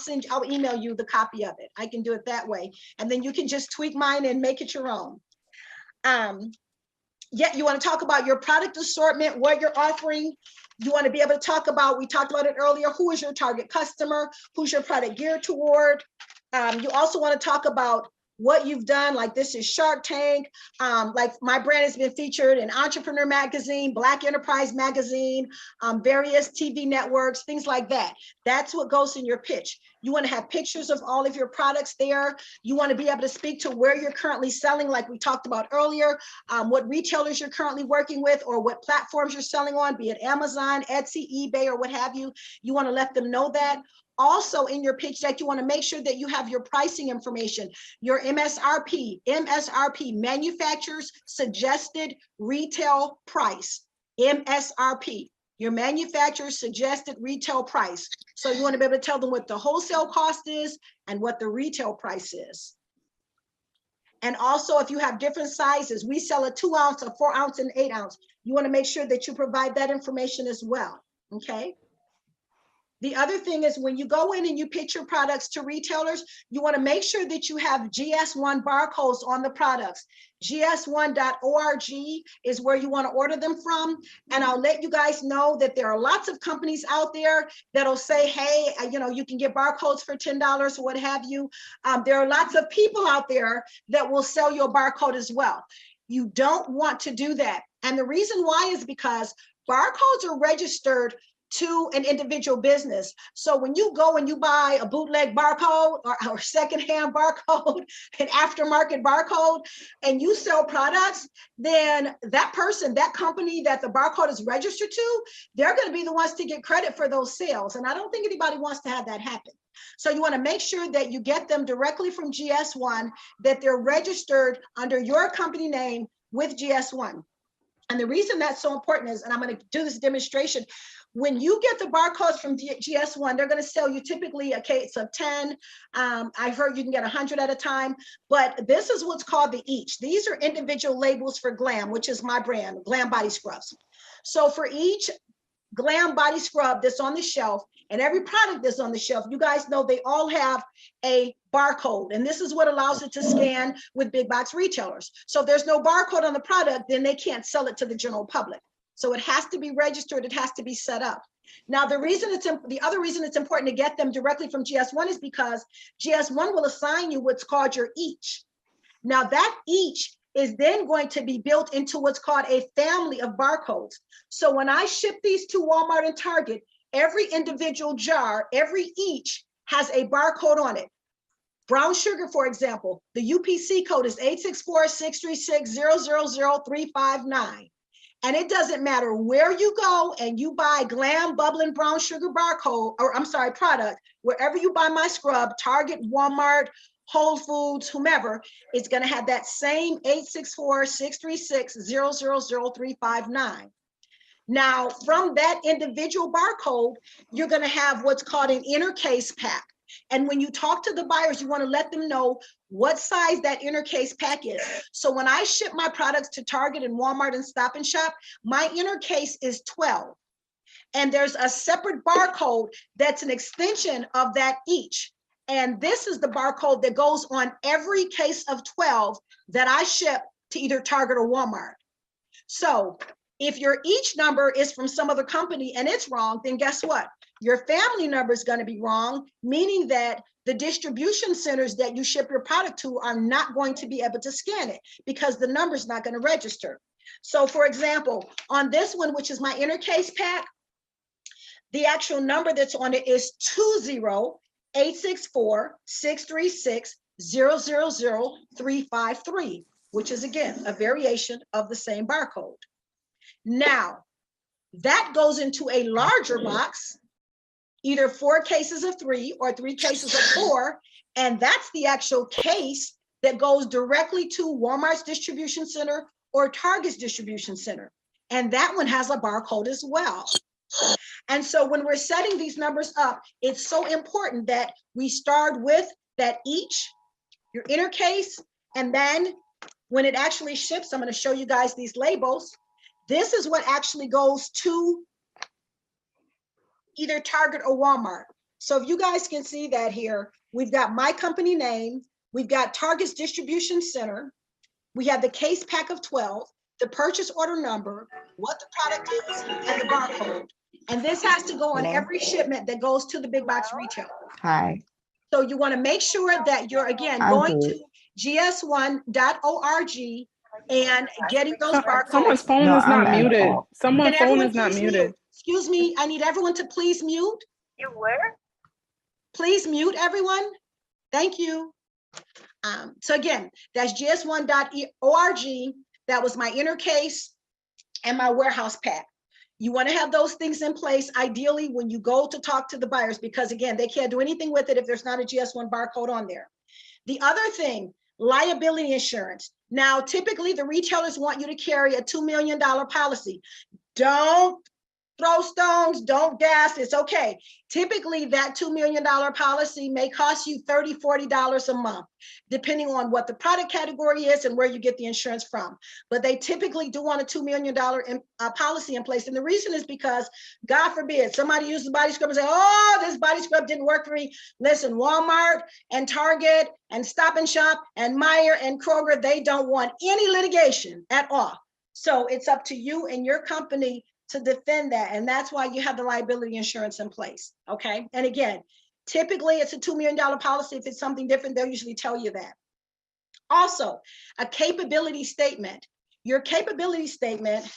Speaker 1: email you the copy of it. I can do it that way, and then you can just tweak mine and make it your own. Yeah, you want to talk about your product assortment, what you're offering. You want to be able to talk about, we talked about it earlier, who is your target customer, who's your product geared toward. You also want to talk about what you've done, like this is Shark Tank, like my brand has been featured in Entrepreneur Magazine, Black Enterprise Magazine, various TV networks, things like that. That's what goes in your pitch. You want to have pictures of all of your products there. You want to be able to speak to where you're currently selling, like we talked about earlier, what retailers you're currently working with, or what platforms you're selling on, be it Amazon, Etsy, eBay, or what have you. You want to let them know that. Also in your pitch deck, you want to make sure that you have your pricing information, your MSRP, manufacturer's suggested retail price, MSRP, your manufacturer's suggested retail price. So you want to be able to tell them what the wholesale cost is and what the retail price is. And also, if you have different sizes, we sell a 2 ounce, a 4 ounce, and 8 ounce. You want to make sure that you provide that information as well. Okay. The other thing is when you go in and you pitch your products to retailers, you want to make sure that you have GS1 barcodes on the products. GS1.org is where you want to order them from. And I'll let you guys know that there are lots of companies out there that'll say, hey, you can get barcodes for $10 or what have you. There are lots of people out there that will sell you a barcode as well. You don't want to do that. And the reason why is because barcodes are registered to an individual business. So when you go and you buy a bootleg barcode or secondhand barcode, an aftermarket barcode, and you sell products, then that person, that company that the barcode is registered to, they're going to be the ones to get credit for those sales. And I don't think anybody wants to have that happen. So you want to make sure that you get them directly from GS1, that they're registered under your company name with GS1. And the reason that's so important is, and I'm going to do this demonstration, when you get the barcodes from GS1, they're going to sell you typically a case of 10. I've heard you can get 100 at a time, but this is what's called the each. These are individual labels for G.L.A.M, which is my brand, G.L.A.M body scrubs. So for each G.L.A.M body scrub that's on the shelf, and every product that's on the shelf, you guys know they all have a barcode, and this is what allows it to scan with big box retailers. So if there's no barcode on the product, then they can't sell it to the general public. So it has to be registered, it has to be set up. Now, the other reason it's important to get them directly from GS1 is because GS1 will assign you what's called your each. Now that each is then going to be built into what's called a family of barcodes. So when I ship these to Walmart and Target, every individual jar, every each has a barcode on it. Brown sugar, for example, the UPC code is 864-636-000359. And it doesn't matter where you go and you buy G.L.A.M bubbling brown sugar barcode, or I'm sorry, product, wherever you buy my scrub, Target, Walmart, Whole Foods, whomever, it's going to have that same 864-636-000359. Now, from that individual barcode, you're going to have what's called an inner case pack. And when you talk to the buyers, you want to let them know what size that inner case pack is. So when I ship my products to Target and Walmart and Stop and Shop, my inner case is 12. And there's a separate barcode that's an extension of that each. And this is the barcode that goes on every case of 12 that I ship to either Target or Walmart. So if your each number is from some other company and it's wrong, then guess what? Your family number is going to be wrong, meaning that the distribution centers that you ship your product to are not going to be able to scan it because the number is not going to register. So for example, on this one, which is my inner case pack, the actual number that's on it is 20-864-636-000353, which is again, a variation of the same barcode. Now, that goes into a larger box either 4 cases of 3 or 3 cases of 4. And that's the actual case that goes directly to Walmart's distribution center or Target's distribution center. And that one has a barcode as well. And so when we're setting these numbers up, it's so important that we start with that each, your inner case, and then when it actually ships, I'm going to show you guys these labels. This is what actually goes to either Target or Walmart. So if you guys can see that here, we've got my company name, we've got Target's distribution center, we have the case pack of 12, the purchase order number, what the product is, and the barcode. And this has to go on every shipment that goes to the big box retailer.
Speaker 5: Hi.
Speaker 1: So you want to make sure that you're, again, going to gs1.org and getting those barcodes.
Speaker 3: Someone's phone is not muted. Someone's phone is not muted.
Speaker 1: Mute? Excuse me, I need everyone to please mute.
Speaker 6: You where?
Speaker 1: Please mute everyone. Thank you. So again, that's gs1.org. That was my inner case and my warehouse pack. You want to have those things in place, ideally, when you go to talk to the buyers, because again, they can't do anything with it if there's not a GS1 barcode on there. The other thing, liability insurance. Now, typically the retailers want you to carry a $2 million policy. Don't throw stones, don't gas, it's okay. Typically that $2 million policy may cost you $30, $40 a month, depending on what the product category is and where you get the insurance from. But they typically do want a $2 million policy in place. And the reason is because, God forbid, somebody uses body scrub and say, oh, this body scrub didn't work for me. Listen, Walmart and Target and Stop and Shop and Meijer and Kroger, they don't want any litigation at all. So it's up to you and your company to defend that. And that's why you have the liability insurance in place, okay? And again, typically it's a $2 million policy. If it's something different, they'll usually tell you that. Also, a capability statement. Your capability statement,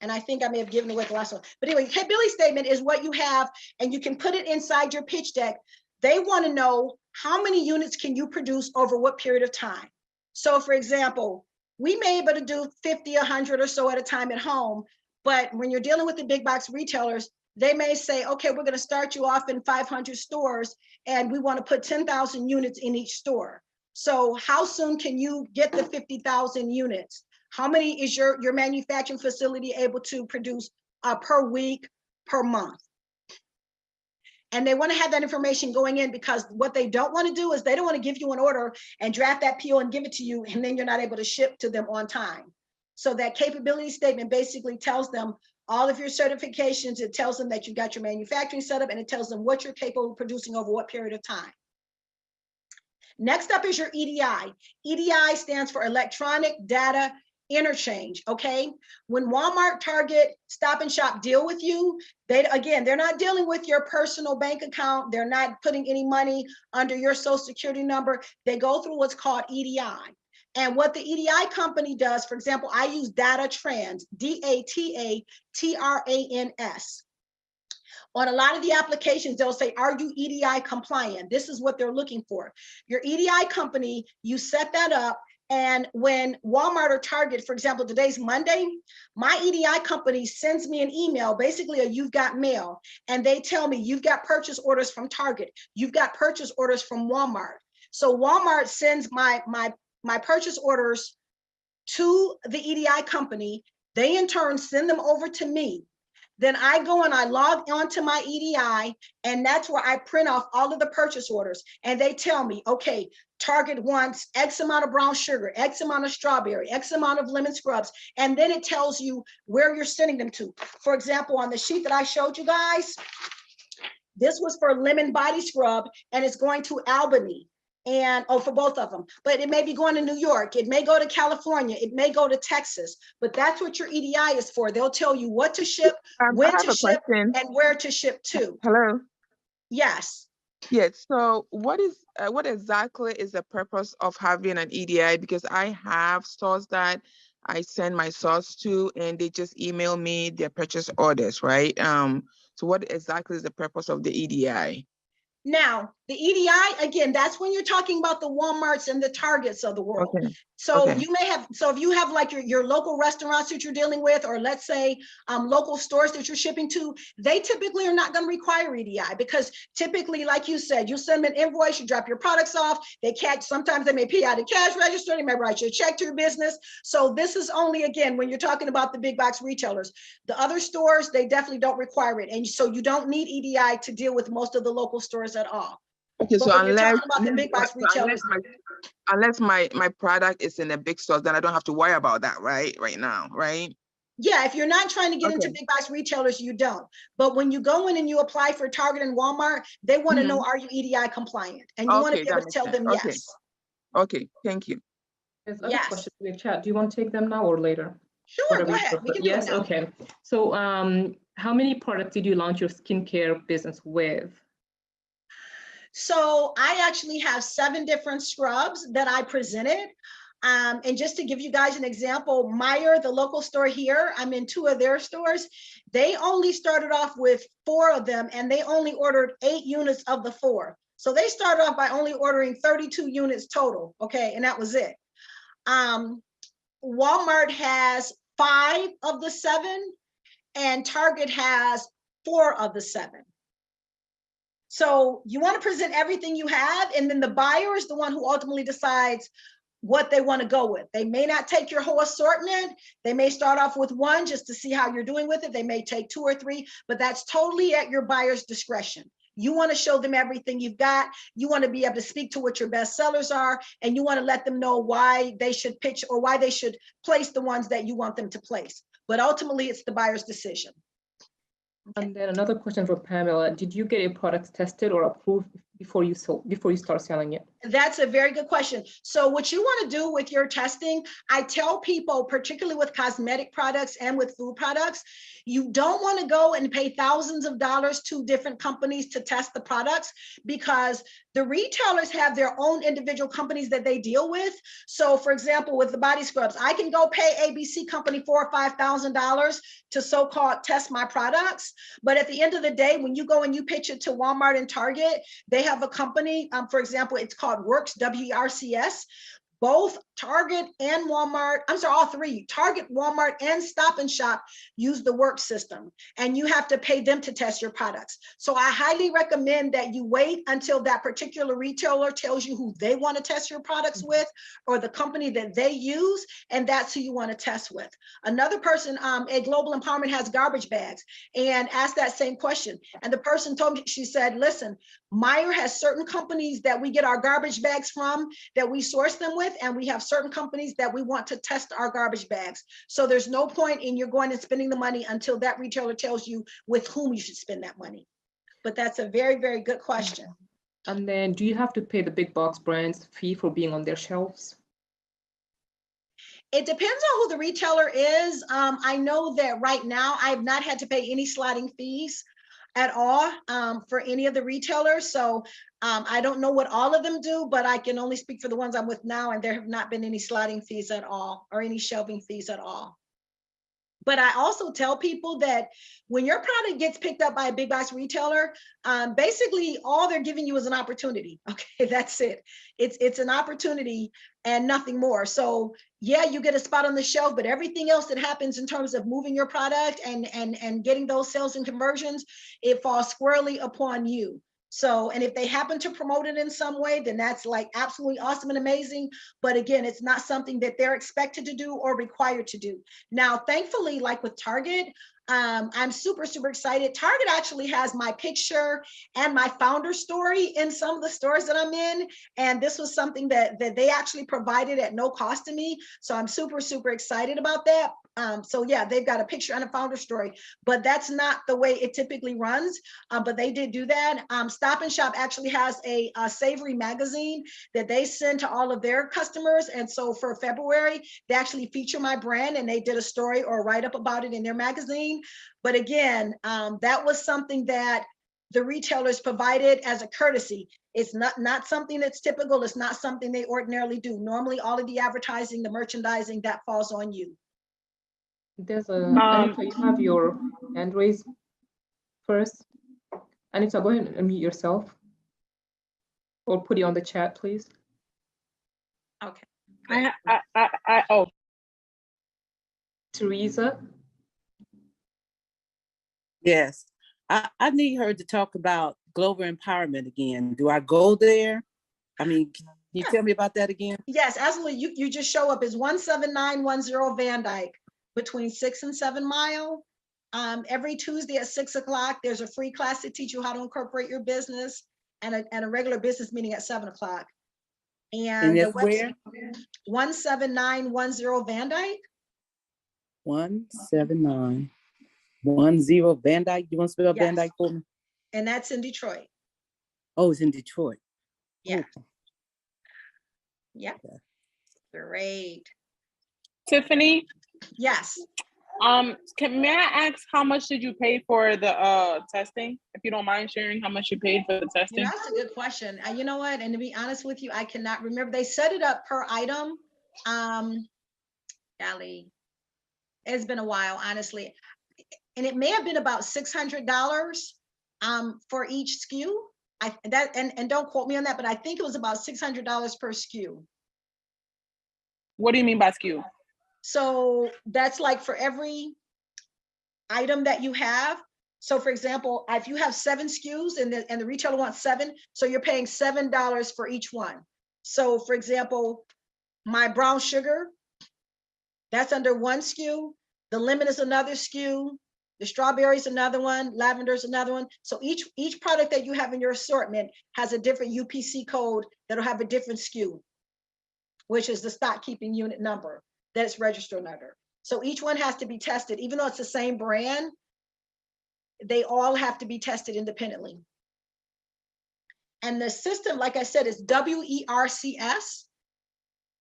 Speaker 1: and I think I may have given away the last one, but anyway, capability statement is what you have, and you can put it inside your pitch deck. They want to know how many units can you produce over what period of time. So for example, we may be able to do 50, 100 or so at a time at home. But when you're dealing with the big box retailers, they may say, okay, we're going to start you off in 500 stores and we want to put 10,000 units in each store. So how soon can you get the 50,000 units? How many is your manufacturing facility able to produce per week, per month? And they want to have that information going in, because what they don't want to do is they don't want to give you an order and draft that PO and give it to you, and then you're not able to ship to them on time. So that capability statement basically tells them all of your certifications. It tells them that you've got your manufacturing set up, and it tells them what you're capable of producing over what period of time. Next up is your EDI. EDI stands for Electronic Data Interchange, okay? When Walmart, Target, Stop and Shop deal with you, they're not dealing with your personal bank account. They're not putting any money under your social security number. They go through what's called EDI. And what the EDI company does, for example, I use Data Trans, DATATRANS. On a lot of the applications, they'll say, are you EDI compliant? This is what they're looking for. Your EDI company, you set that up. And when Walmart or Target, for example, today's Monday, my EDI company sends me an email, basically a you've got mail, and they tell me you've got purchase orders from Target, you've got purchase orders from Walmart. So Walmart sends my purchase orders to the EDI company. They in turn send them over to me. Then I go and I log onto my EDI, and that's where I print off all of the purchase orders. And they tell me, okay, Target wants X amount of brown sugar, X amount of strawberry, X amount of lemon scrubs. And then it tells you where you're sending them to. For example, on the sheet that I showed you guys, this was for lemon body scrub, and it's going to Albany. And for both of them, but it may be going to New York, it may go to California, it may go to Texas, but that's what your EDI is for. They'll tell you what to ship, when to ship, and where to ship to.
Speaker 5: Hello.
Speaker 1: Yes.
Speaker 5: Yes. So what exactly is the purpose of having an EDI? Because I have stores that I send my sauce to, and they just email me their purchase orders, right? So what exactly is the purpose of the EDI?
Speaker 1: Now, The EDI, again, that's when you're talking about the Walmarts and the Targets of the world.
Speaker 5: Okay.
Speaker 1: So
Speaker 5: Okay.
Speaker 1: you may have, so if you have like your local restaurants that you're dealing with, or let's say local stores that you're shipping to, they typically are not going to require EDI, because typically, like you said, you send them an invoice, you drop your products off, they catch, sometimes they may pay out a cash register, they may write you a check to your business. So this is only, again, when you're talking about the big box retailers. The other stores, they definitely don't require it. And so you don't need EDI to deal with most of the local stores at all.
Speaker 5: Okay,
Speaker 1: But
Speaker 5: so
Speaker 1: when you're
Speaker 5: unless,
Speaker 1: talking about the big box retailers,
Speaker 5: unless my product is in the big stores, then I don't have to worry about that, right now, right?
Speaker 1: yeah, if you're not trying to get into big box retailers, you don't. But when you go in and you apply for Target and Walmart, they want to know, are you EDI compliant? And you want to be able to tell them yes.
Speaker 5: Okay, thank you.
Speaker 2: There's other questions in the chat. Do you want to take them now or later?
Speaker 1: Sure,
Speaker 2: Whatever
Speaker 1: go ahead. We can do it now.
Speaker 2: Okay. So how many products did you launch your skincare business with?
Speaker 1: So I actually have 7 different scrubs that I presented. And just to give you guys an example, Meijer, the local store here, I'm in 2 of their stores. They only started off with 4 of them, and they only ordered 8 units of the 4. So they started off by only ordering 32 units total. Okay, and that was it. Walmart has 5 of the 7, and Target has 4 of the 7. So you want to present everything you have, and then the buyer is the one who ultimately decides what they want to go with. They may not take your whole assortment. They may start off with 1 just to see how you're doing with it. They may take 2 or 3, but that's totally at your buyer's discretion. You want to show them everything you've got. You want to be able to speak to what your best sellers are, and you want to let them know why they should pitch or why they should place the ones that you want them to place. But ultimately, it's the buyer's decision. Okay.
Speaker 2: And then another question for Pamela: did you get your products tested or approved before you start selling it?
Speaker 1: That's a very good question. So what you want to do with your testing, I tell people, particularly with cosmetic products and with food products, you don't want to go and pay thousands of dollars to different companies to test the products, because the retailers have their own individual companies that they deal with. So for example, with the body scrubs, I can go pay ABC company $4,000 or $5,000 to so-called test my products. But at the end of the day, when you go and you pitch it to Walmart and Target, they have a company, for example, it's called Works, WRCS. Both Target and Walmart, I'm sorry, all 3, Target, Walmart, and Stop and Shop use the Work system, and you have to pay them to test your products. So I highly recommend that you wait until that particular retailer tells you who they want to test your products with, or the company that they use, and that's who you want to test with. Another person at Global Empowerment has garbage bags, and asked that same question. And the person told me, she said, listen, Meijer has certain companies that we get our garbage bags from, that we source them with, and we have certain companies that we want to test our garbage bags. So there's no point in you're going and spending the money until that retailer tells you with whom you should spend that money. But that's a very, very good question.
Speaker 2: And then do you have to pay the big box brands fee for being on their shelves?
Speaker 1: It depends on who the retailer is. I know that right now I've not had to pay any sliding fees at all for any of the retailers. So I don't know what all of them do, but I can only speak for the ones I'm with now, and there have not been any sliding fees at all or any shelving fees at all. But I also tell people that when your product gets picked up by a big box retailer, basically all they're giving you is an opportunity. Okay, that's it. It's an opportunity and nothing more. So yeah, you get a spot on the shelf, but everything else that happens in terms of moving your product and getting those sales and conversions, it falls squarely upon you. So, and if they happen to promote it in some way, then that's like absolutely awesome and amazing. But again, it's not something that they're expected to do or required to do. Now, thankfully, like with Target, I'm super, super excited. Target actually has my picture and my founder story in some of the stores that I'm in. And this was something that they actually provided at no cost to me. So I'm super, super excited about that. So yeah, they've got a picture and a founder story, but that's not the way it typically runs. But they did do that. Stop and Shop actually has a savory magazine that they send to all of their customers. And so for February, they actually feature my brand, and they did a story or a write-up about it in their magazine. But again, that was something that the retailers provided as a courtesy. It's not something that's typical. It's not something they ordinarily do. Normally, all of the advertising, the merchandising, that falls on you.
Speaker 2: There's Anita, you have your hand raised first. Anita, go ahead and unmute yourself. or put it on the chat, please.
Speaker 1: Okay.
Speaker 3: Oh,
Speaker 2: Teresa?
Speaker 4: Yes. I need her to talk about global empowerment again. Do I go there? I mean, can you tell me about that again?
Speaker 1: Yes, absolutely. You just show up as 17910 Van Dyke between 6 and 7 Mile. Every Tuesday at 6 o'clock, there's a free class to teach you how to incorporate your business, and a regular business meeting at 7 o'clock.
Speaker 4: And
Speaker 1: the
Speaker 4: that's where?
Speaker 1: 17910 Van Dyke.
Speaker 4: 17910 Van Dyke. You want to spell Van
Speaker 1: Yes.
Speaker 4: Dyke for me?
Speaker 1: And that's in Detroit.
Speaker 4: Oh, it's in Detroit.
Speaker 1: Yeah.
Speaker 4: Oh.
Speaker 1: Yeah. Great.
Speaker 3: Tiffany,
Speaker 1: Yes.
Speaker 3: may I ask how much did you pay for the testing? If you don't mind sharing how much you paid for the testing.
Speaker 1: That's a good question. You know what? And to be honest with you, I cannot remember. They set it up per item. Golly, it's been a while, honestly. And it may have been about $600 for each SKU. And don't quote me on that, but I think it was about $600 per SKU.
Speaker 3: What do you mean by SKU?
Speaker 1: So that's like for every item that you have. So for example, if you have 7 SKUs and the retailer wants 7, so you're paying $7 for each one. So for example, my brown sugar, that's under 1 SKU. The lemon is another SKU. The strawberry is another one. Lavender is another one. So each product that you have in your assortment has a different UPC code that'll have a different SKU, which is the stock keeping unit number that it's registered under. So each one has to be tested, even though it's the same brand, they all have to be tested independently. And the system, like I said, is WERCS.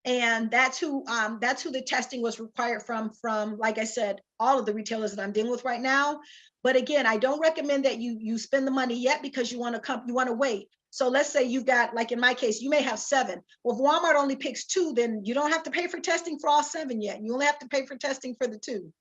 Speaker 1: And that's who the testing was required from, like I said, all of the retailers that I'm dealing with right now. But again, I don't recommend that you spend the money yet, because you want to wait. So let's say you've got, like in my case, you may have 7. Well, if Walmart only picks 2, then you don't have to pay for testing for all 7 yet. You only have to pay for testing for the 2.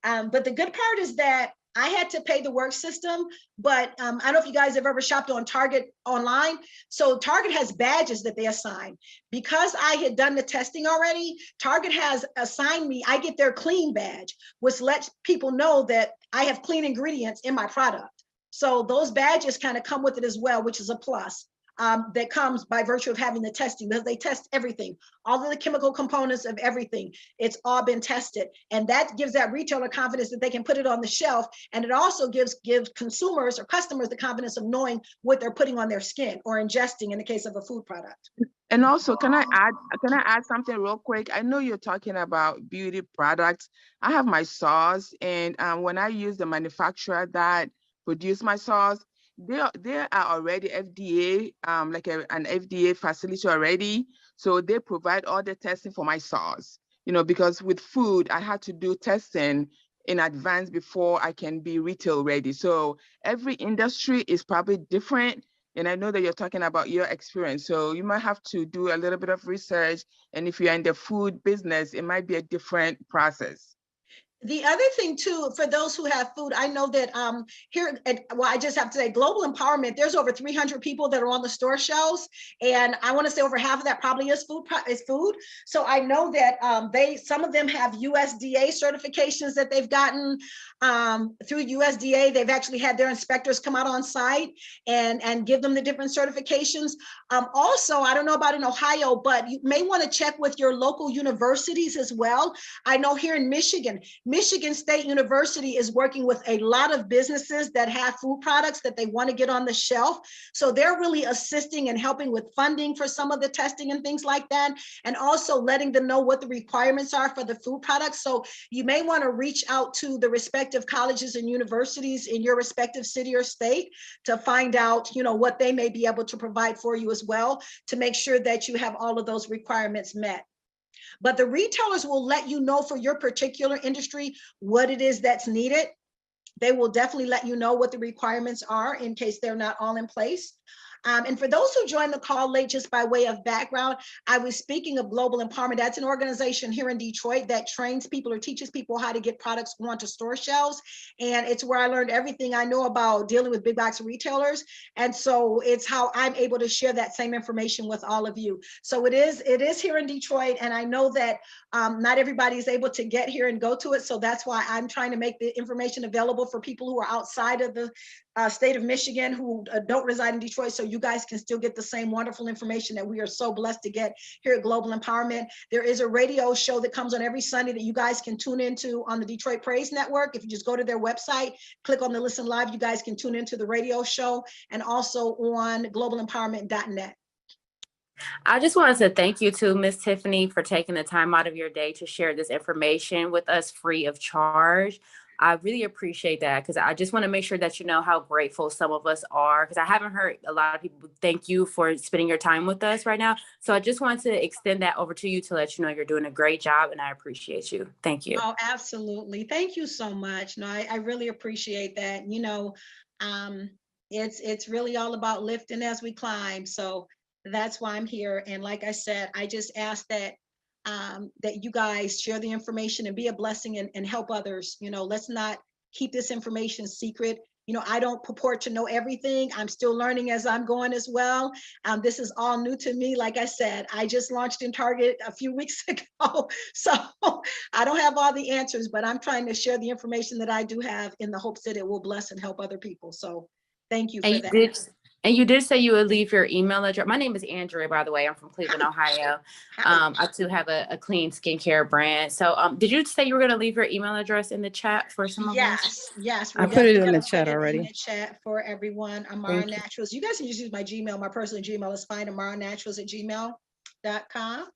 Speaker 1: But the good part is that I had to pay the work system, but I don't know if you guys have ever shopped on Target online. So Target has badges that they assign. Because I had done the testing already, Target has assigned me, I get their clean badge, which lets people know that I have clean ingredients in my product. So those badges kind of come with it as well, which is a plus. That comes by virtue of having the testing, because they test everything, all of the chemical components of everything. It's all been tested, and that gives that retailer confidence that they can put it on the shelf, and it also gives consumers or customers the confidence of knowing what they're putting on their skin or ingesting in the case of a food product.
Speaker 5: And also, can I add something real quick? I know you're talking about beauty products. I have my sauce, and when I use the manufacturer that produced my sauce, they are already FDA, like an FDA facility already. So they provide all the testing for my sauce, because with food, I had to do testing in advance before I can be retail ready. So every industry is probably different. And I know that you're talking about your experience. So you might have to do a little bit of research. And if you're in the food business, it might be a different process.
Speaker 1: The other thing too, for those who have food, I know that I just have to say, Global Empowerment, there's over 300 people that are on the store shelves, and I want to say over half of that probably is food. So I know that some of them have USDA certifications that they've gotten through USDA. They've actually had their inspectors come out on site and give them the different certifications. Also, I don't know about in Ohio, but you may want to check with your local universities as well. I know here in Michigan State University is working with a lot of businesses that have food products that they want to get on the shelf. So they're really assisting and helping with funding for some of the testing and things like that, and also letting them know what the requirements are for the food products. So you may want to reach out to the respective colleges and universities in your respective city or state to find out, what they may be able to provide for you as well, to make sure that you have all of those requirements met. But the retailers will let you know for your particular industry what it is that's needed. They will definitely let you know what the requirements are in case they're not all in place. And for those who joined the call late, just by way of background, I was speaking of Global Empowerment. That's an organization here in Detroit that trains people or teaches people how to get products onto store shelves. And it's where I learned everything I know about dealing with big box retailers. And so it's how I'm able to share that same information with all of you. So it is here in Detroit. And I know that not everybody is able to get here and go to it. So that's why I'm trying to make the information available for people who are outside of the state of Michigan who don't reside in Detroit, so you guys can still get the same wonderful information that we are so blessed to get here at Global Empowerment. There is a radio show that comes on every Sunday that you guys can tune into on the Detroit Praise Network. If you just go to their website, click on the Listen Live, you guys can tune into the radio show, and also on globalempowerment.net.
Speaker 6: I just wanted to thank you too, Miss Tiffany, for taking the time out of your day to share this information with us free of charge. I really appreciate that, because I just want to make sure that you know how grateful some of us are, because I haven't heard a lot of people thank you for spending your time with us right now. So I just want to extend that over to you to let you know you're doing a great job, and I appreciate you. Thank you.
Speaker 1: Oh, absolutely. Thank you so much. No, I really appreciate that. You know, it's really all about lifting as we climb. So that's why I'm here. And like I said, I just ask that that you guys share the information and be a blessing and help others. You know, let's not keep this information secret. You know, I don't purport to know everything. I'm still learning as I'm going as well. This is all new to me. Like I said, I just launched in Target a few weeks ago. So I don't have all the answers, but I'm trying to share the information that I do have in the hopes that it will bless and help other people. So thank you for that.
Speaker 6: And you did say you would leave your email address. My name is Andrea, by the way. I'm from Cleveland, Ohio. I too have a clean skincare brand. So did you say you were going to leave your email address in the chat for some of us?
Speaker 1: Yes.
Speaker 4: I put it in the chat already.
Speaker 1: In the chat for everyone. Amarra Naturals. You guys can just use my Gmail. My personal Gmail is fine. AmarraNaturals@gmail.com.